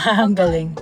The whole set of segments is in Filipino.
Ang galing.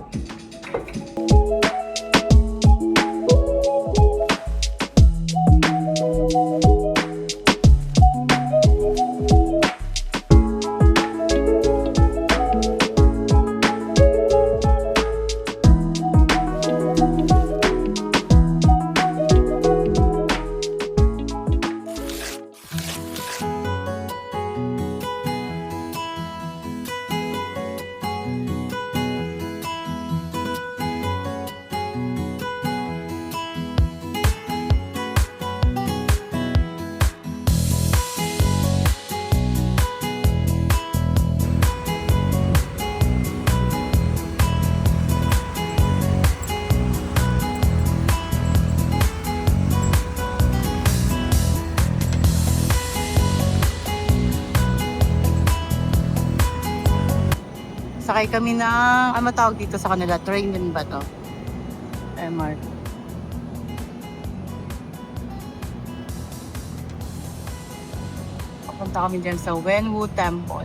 Sakay kami ng, ano tawag dito sa kanila? Train din ba to? MRT. Papunta kami dyan sa Wenwu Temple.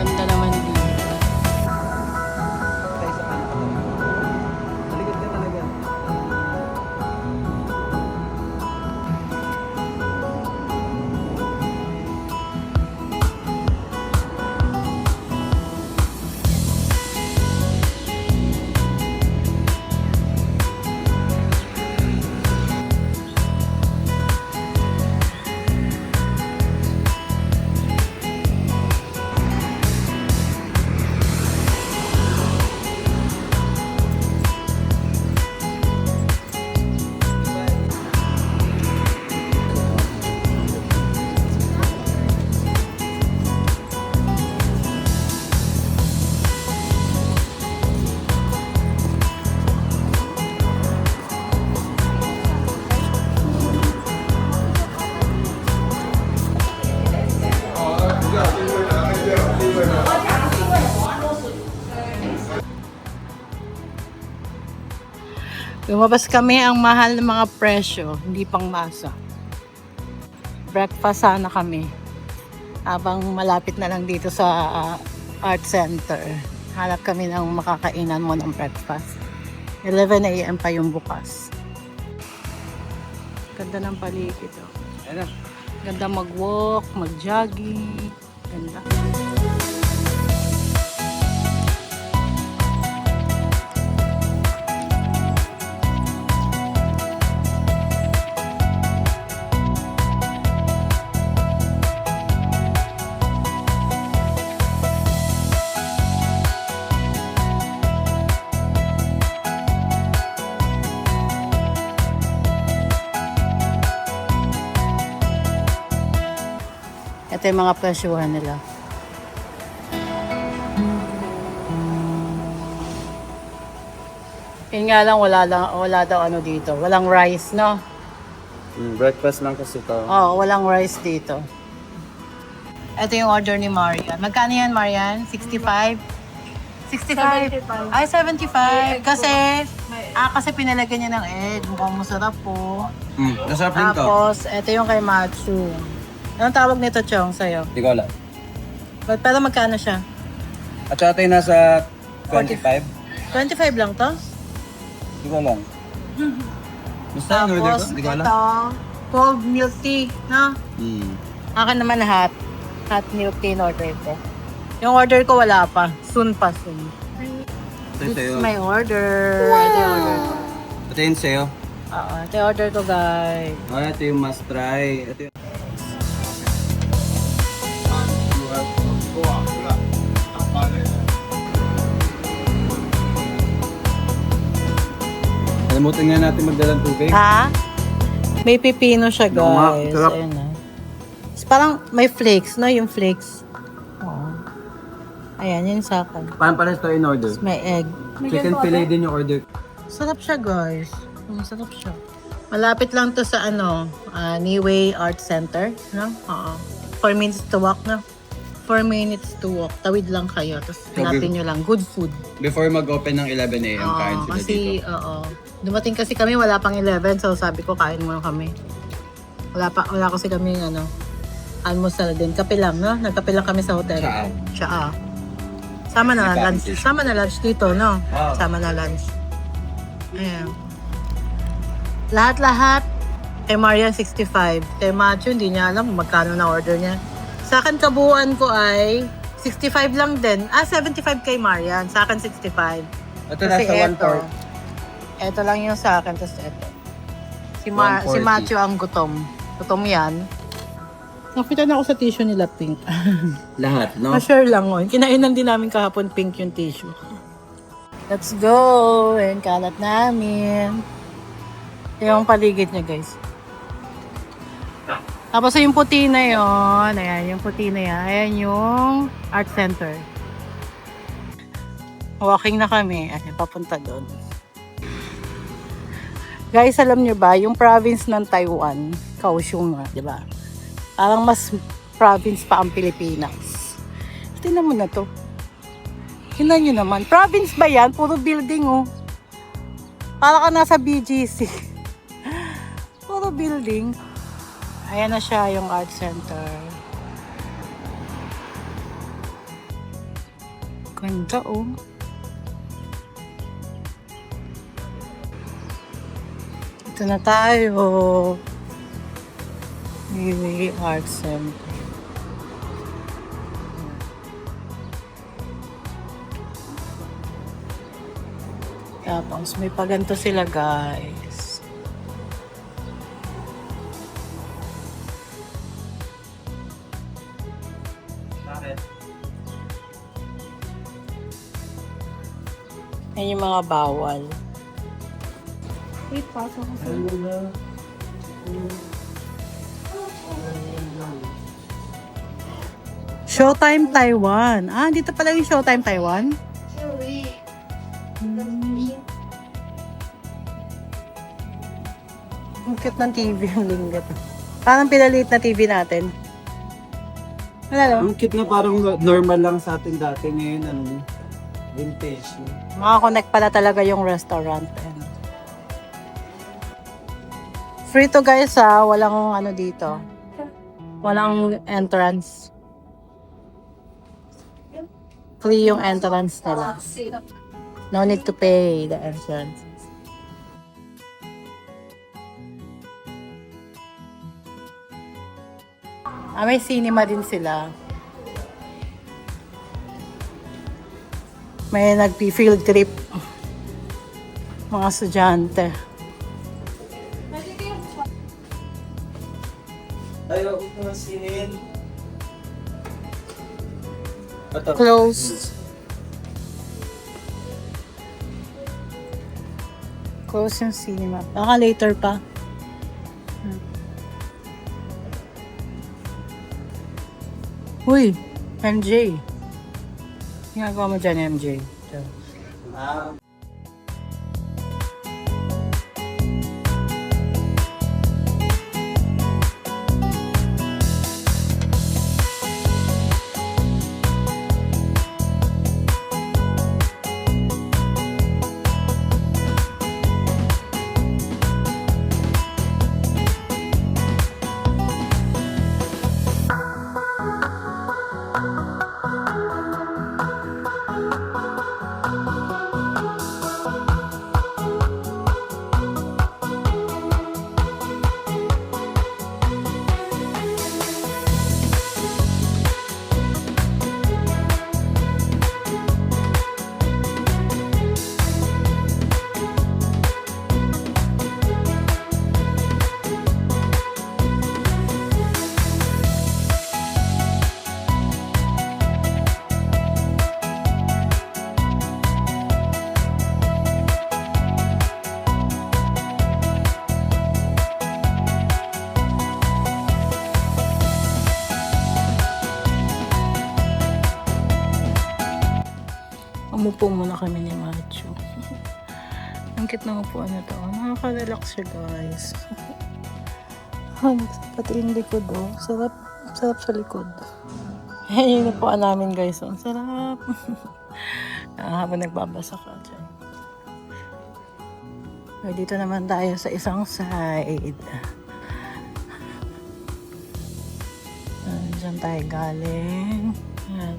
Ganda naman dito. Lumabas kami, ang mahal ng mga presyo, hindi pang masa. Breakfast sana kami. Habang malapit na lang dito sa art center. Hanap kami ng makakainan mo ng breakfast. 11 AM pa yung bukas. Ganda ng paligid. Oh. Ganda mag-walk, mag-jogging. Ganda. Ito yung mga presyuhan nila. Yun nga lang, wala daw ano dito. Walang rice, no? Breakfast lang kasi to. Oo, walang rice dito. Ito yung order ni Marian. Magkano yan, Marian? 65? 65? 75. Ay, 75. Kasi pinalagyan niya ng egg. Mukhang masarap po. Nasarap din to. Tapos, ito yung kay Matsu. Anong tawag nito, Chong, sa'yo? Hindi ko alam. Pero magkano siya? At saka tayo nasa 25. 25 lang to? Hindi ko alam. Basta yung order ko? Tapos, Hindi ko alam. ito, Cold milk tea, no? Hmm. Akin naman hot. Hot milk tea in order ko. Yung order ko wala pa. Soon pa, soon. Ito This sa'yo. is my order. Ito yung order ko. Ito yun sa'yo. Oo, ito yung order ko, guys. Oh, ito yung must try. Ito yung... Kalimutan nga natin magdalang tubig. Ha? May pipino siya, Oo nga, guys. sarap. Ayun na. Parang may flakes, no? Yung flakes. Oo. Ayan, yun sa akin. Paano pala ito in order? May egg. Chicken fillet din yung order. Sarap siya, guys. Sarap siya. Malapit lang to sa Niway Art Center, no? Oo. 4 minutes to walk, no? 4 minutes to walk. Tawid lang kayo. Tapos hanapin nyo lang. Good food. Before mag-open ng 11 a.m. Oo, kain sila kasi, dito. oo. Dumating kasi kami, wala pang 11. So sabi ko, kain muna kami. Wala kasi kami, almusal din. Kape lang, no? Nagkape lang kami sa hotel. Tsaa. Sama na May lunch. pancake. Sama na lunch dito, no? Wow. Sama na lunch. Ayan. Lahat-lahat, kay Marian 65. Kay Matthew, hindi niya alam kung magkano na order niya. Sa akin, kabuuan ko ay 65 lang din. 75 kay Marian. Sa akin, 65. Ito nasa 1/4. Ito lang yung sa akin. Tapos ito. Si 140. Matthew ang gutom. Gutom yan. Nakitan ako sa tissue nila pink. Lahat, no? Ma-share lang oh. Kinainan din namin kahapon pink yung tissue. Let's go! And kalat namin. Yung paligid niya, guys. Tapos yung puti na yun. Ayan, yung puti na yan. Ayan yung art center. Walking na kami. Ayan, papunta doon. Guys, alam niyo ba, yung province ng Taiwan, Kaohsiung nga, di ba? Parang mas province pa ang Pilipinas. Tingnan mo na to. Tingnan nyo naman. Province ba yan? Puro building, oh. Para ka nasa BGC. Puro building. Ayan na siya, yung art center. Ganda, oh. Ito na tayo. Niway Art Center. Tapos may paganto sila, guys. Yan yung mga bawal. Wait, pasok ko sa... Showtime Taiwan. Dito pala yung Showtime Taiwan. Ang cute ng TV yung linggat. Parang pinaliit na TV natin. Wala lang. Ang cute na parang normal lang sa atin dati ngayon, vintage. Makakonect pala talaga yung restaurant. Ayan. Free to, guys, walang dito. Walang entrance. Free yung entrance nila. No need to pay the entrance. May cinema din sila. May nagpi-field trip. Mga estudyante. Ayaw ko na sinin. Closed. Closed yung cinema. Baka later pa. Uy, MJ. Ginagawa mo dyan, MJ. Umupo muna kami ni Macho. Ang cute ng upuan na to. Nakaka-relax siya, guys. Pati yung likod, oh. Sarap. Sarap sa likod. Ayan yung upuan namin, guys. Ang sarap. Habang nagbabasa ka dyan. So, dito naman tayo sa isang side. Diyan tayo galing. Ayan.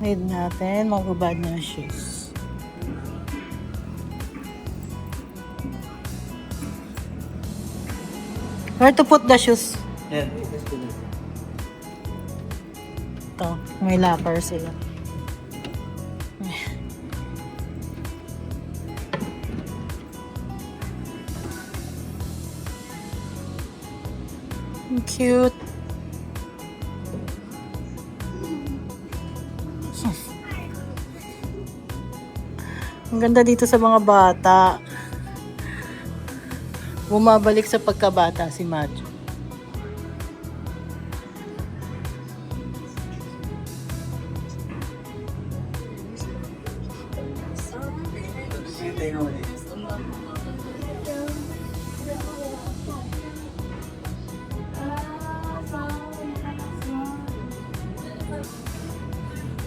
Need natin magbabad na shoes. Where to put the shoes? Yan. Ito, may locker sila. Cute. Ang ganda dito sa mga bata. Bumabalik sa pagkabata si Macho.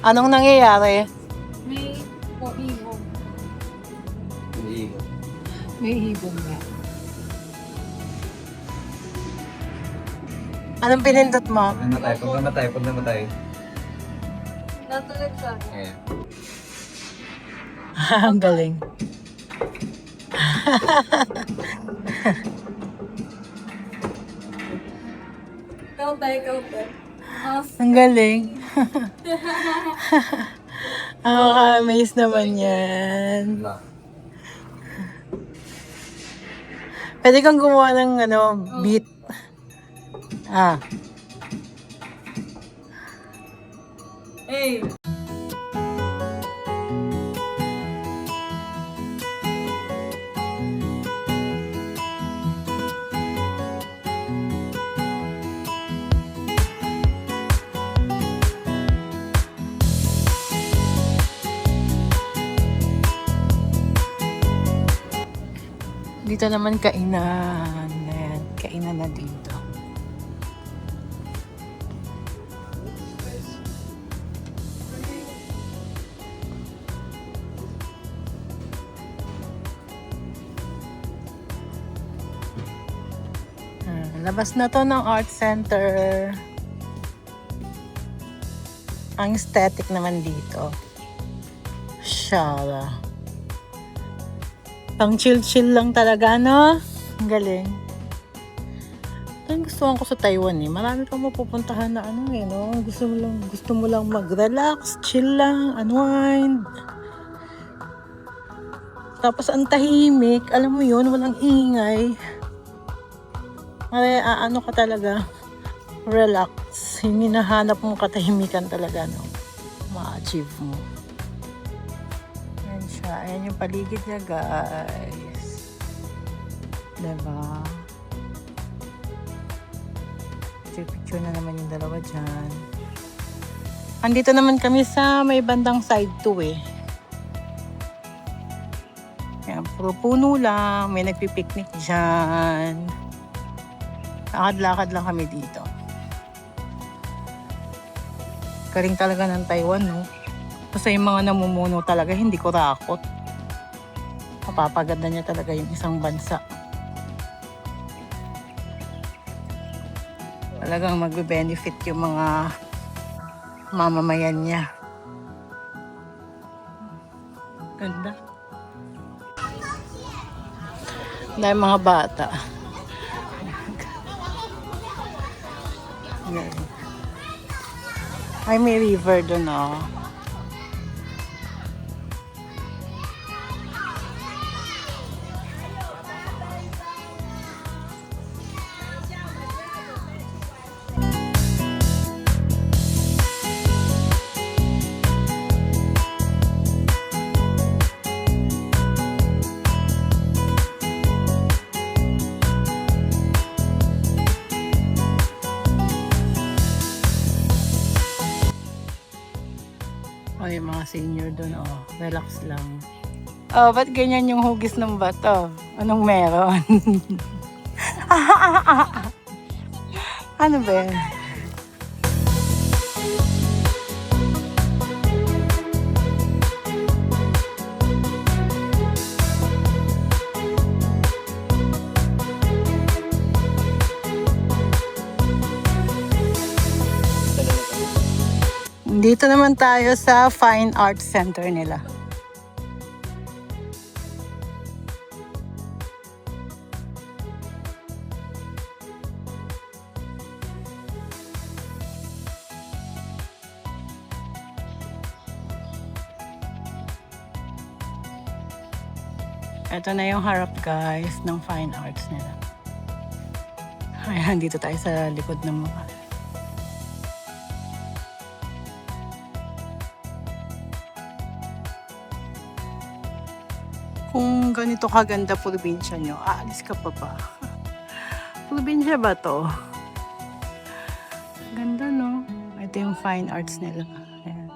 Anong nangyayari? May ibon. Hindi. May ibon nga. Anong pinindot mo? Pag namatay. Natulog sa akin. Ayan. Ang galing. Ikaw pa. Ang galing. Nakaka-amaze naman yan. Pwede kang gumawa ng beat. Ah. Hey! Dito naman kainan. Ayan, kainan na dito. Labas na to ng art center. Ang aesthetic naman dito. Shala. Pang chill-chill lang talaga, no? Ang galing. Ang gustuhan ko sa Taiwan, eh. Marami kang mapupuntahan na no? Gusto mo lang mag-relax, chill lang, unwind. Tapos ang tahimik, alam mo yun, walang ingay. Ay, ka talaga, relax. Yung hinahanap mong katahimikan talaga, no? Ma-achieve mo. Ayan siya. Ayan yung paligid niya, guys. Diba? Picture na naman yung dalawa dyan. Andito naman kami sa may bandang side 2, eh. Ayan, puro puno lang. May nagpipiknik dyan. Lakad-lakad lang kami dito. Galing talaga ng Taiwan, no? Basta yung mga namumuno talaga, hindi ko rakot. Mapapaganda niya talaga yung isang bansa. Talagang magbe-benefit yung mga mamamayan niya. Ganda. Dahil mga bata. Ay, may river doon, oh. O, yung mga senior doon, oh. Relax lang. Oh, ba't ganyan yung hugis ng bato? Anong meron? Ano ba yan? Dito naman tayo sa Fine Arts Center nila. Ito na yung harap guys ng Fine Arts nila. Ayan, dito tayo sa likod ng mukha. Kung ganito kaganda probinsya nyo, aalis ka pa ba? Probinsya ba to? Ganda no? Ito yung Fine Arts nila. Ayan.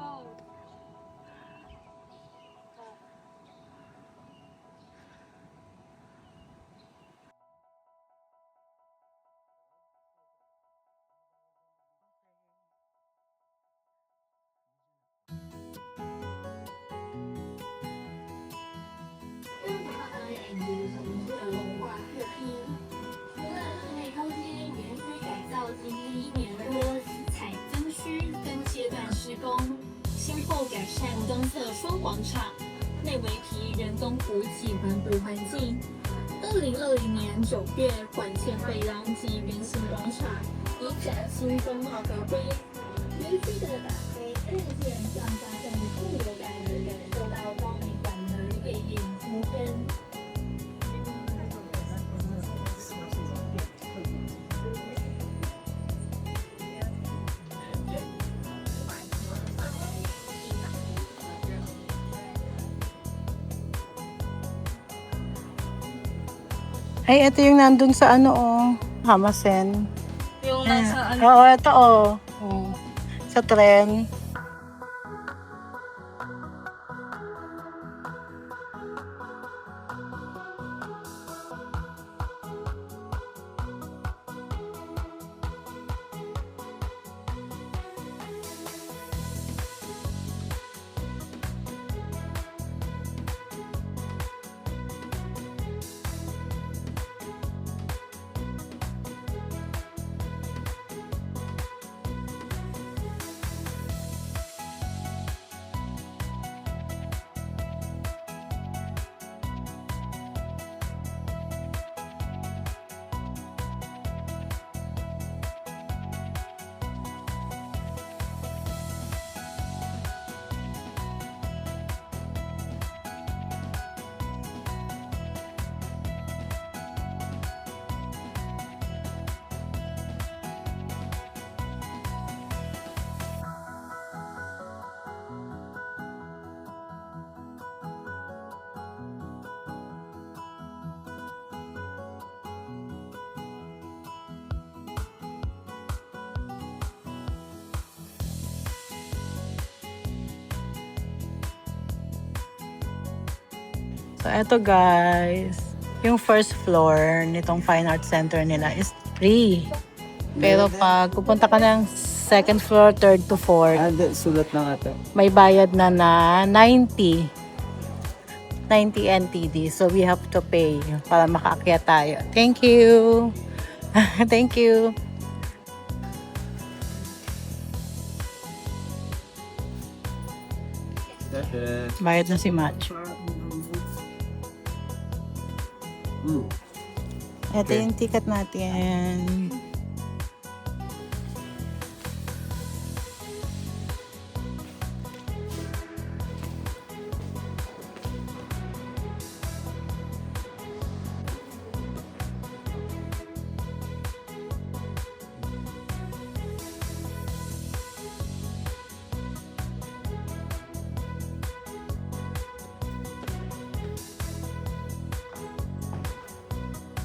改善东侧双广场，内围皮人工补给环补环境。2020年9月，管线北廊及圆形广场以崭新风貌高规，连续的打开日渐让大众更有感地感受到光美馆的夜宴风氛。Ay, ito yung nandun sa ano, oh. Hamasen. Yung nasa ano. Oo, ito, oh. Sa tren. So, eto guys, yung first floor nitong Fine Arts Center nila is free. Pero pag pupunta ka ng second floor, third to fourth, Sulat lang ata. may bayad na 90 NTD. So, we have to pay para makaakyat tayo. Thank you! Thank you! Bayad na si Match. Ito yung ticket natin.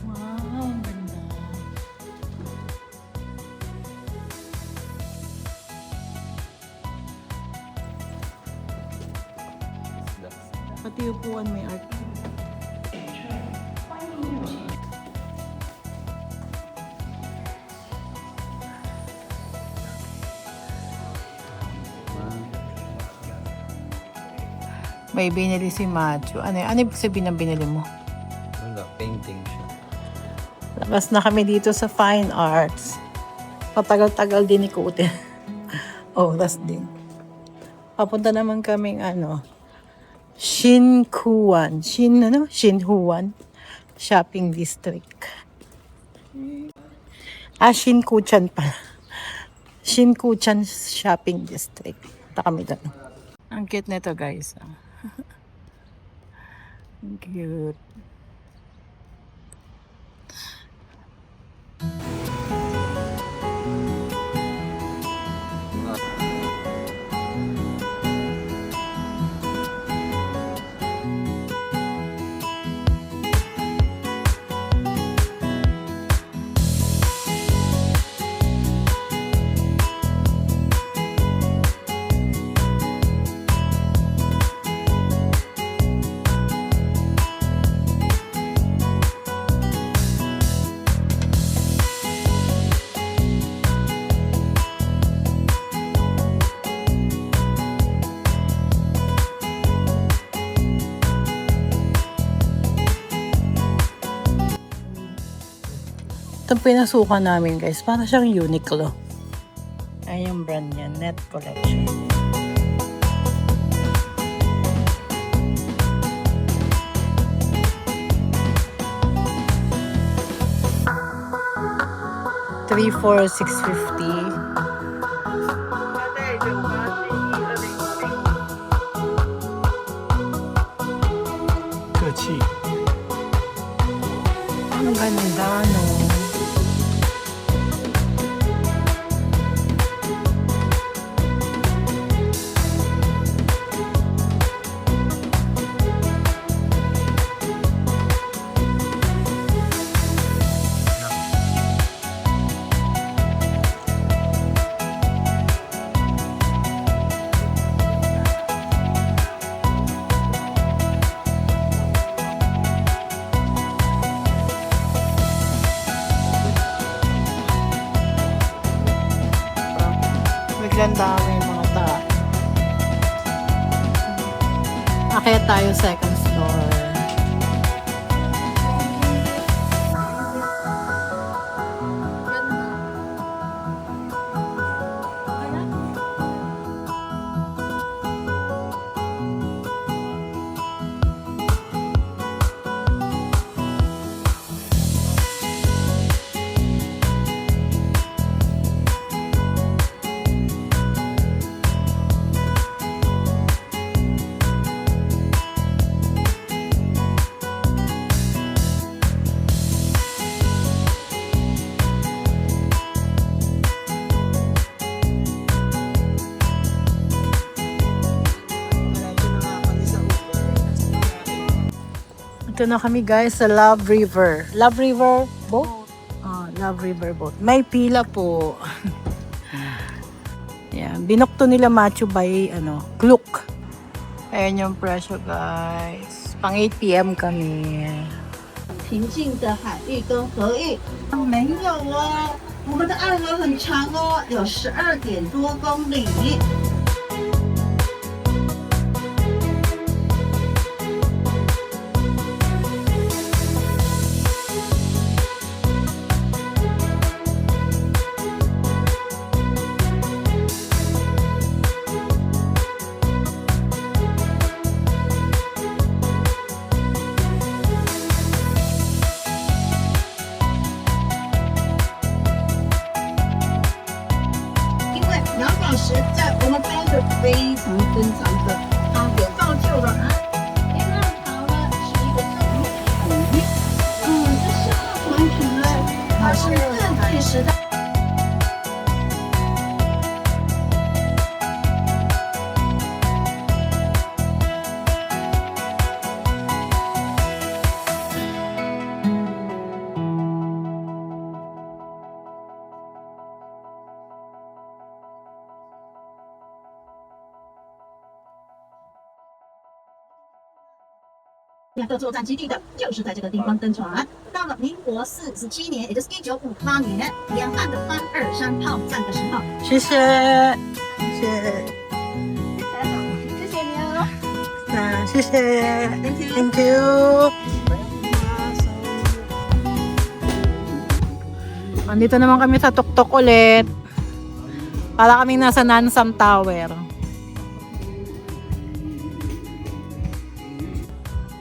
Wow, ang ganda. Pati upuan may art. May binili si Macho. Ano ibig sabihin ng binili mo? Wala, painting siya. Labas na kami dito sa Fine Arts. Patagal-tagal din ikutin. Oras din. Papunta naman kaming Shinhuan Shopping District. Shinkuchan pala. Shinkuchan Shopping District. Punta kami doon. Ang cute nito, guys. Ang cute. Itong pinasukan namin, guys, para siyang Uniqlo. Ay, yung brand niya, Net Collection. $346.50. 客气。 Ang ganda, no? Biglang dami mga tao. Akyat tayo second floor. Ito na kami, guys, sa Love River. Love River boat? Love River boat. May pila po. Yan. Binukto nila Machu by, Klook. Ayan yung presyo, guys. Pang 8 p.m. kami. 平静的海域跟河域没有哦，我们的爱河很长哦，有12.多公里。因为杨宝石在我们当地非常珍藏的，它也造就了因浪潮呢是一个正面的比喻，这是完全呢，它是正地时代。两个作战基地的就是在这个地方登船。到了民国47年，也就是1958年，两岸的番二山炮战的时候，谢谢，谢谢，谢谢你哦。谢谢，Thank you。Andito naman kami sa tuktok ulit. Para kaming nasa Nansam Tower.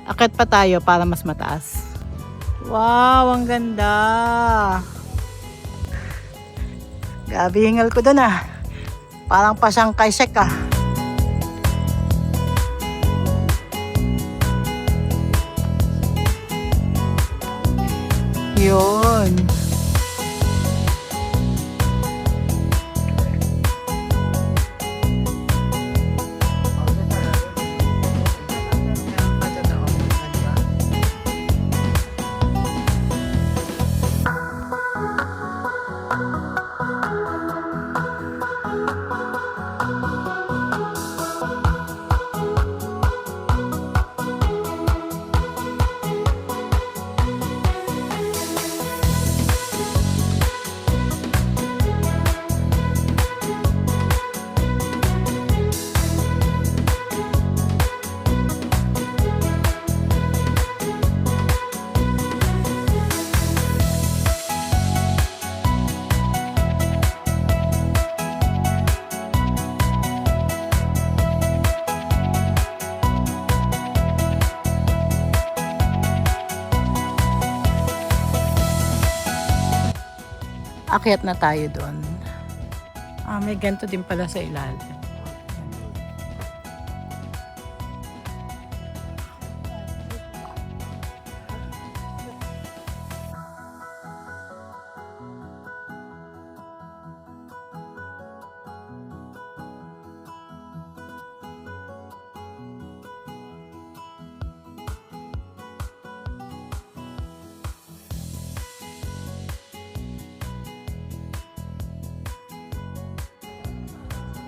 Akit pa tayo para mas mataas. Wow, ang ganda. Gabi hingal ko dun ah. Parang pa siyang kay Shek ah. Yun. Akyat na tayo doon. May ganito din pala sa ilalim.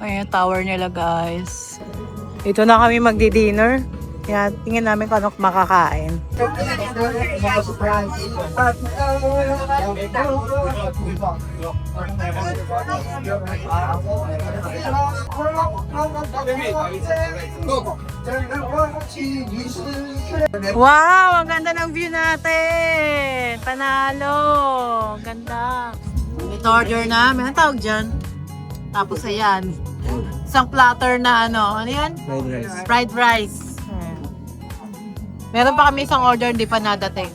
Ayan yung tower nila guys. Ito na kami magdi-dinner. Yan, tingin namin kung ano makakain. Wow! Ang ganda ng view natin! Panalo! Ganda! Ito order namin. Anong tawag dyan? Tapos ayan. Isang platter na ano. Ano yan? Fried rice. Fried rice. Meron pa kami isang order, hindi pa nadating.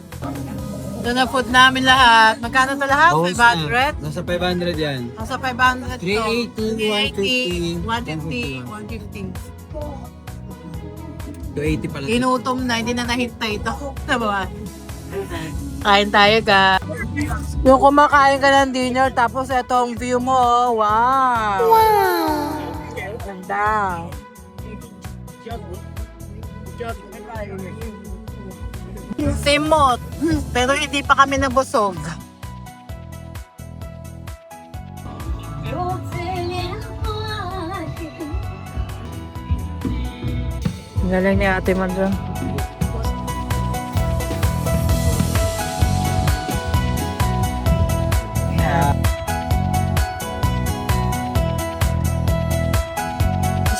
Ito na food namin lahat. Magkano to lahat? 500? Nasa 500 yan. Nasa 500 to. 380, 150. 280 pala. Inutom na, hindi na nahintay ito. Diba? Kain tayo ka. Yung kumakain ka ng dinner, tapos itong view mo, oh. Wow! Wow! Ganda. Simot. Pero hindi pa kami nabusog. Galing ni Ate Madra.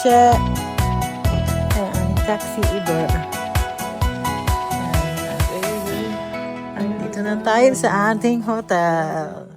Siya. Ayan, taxi Uber. Dito na tayo sa ating hotel.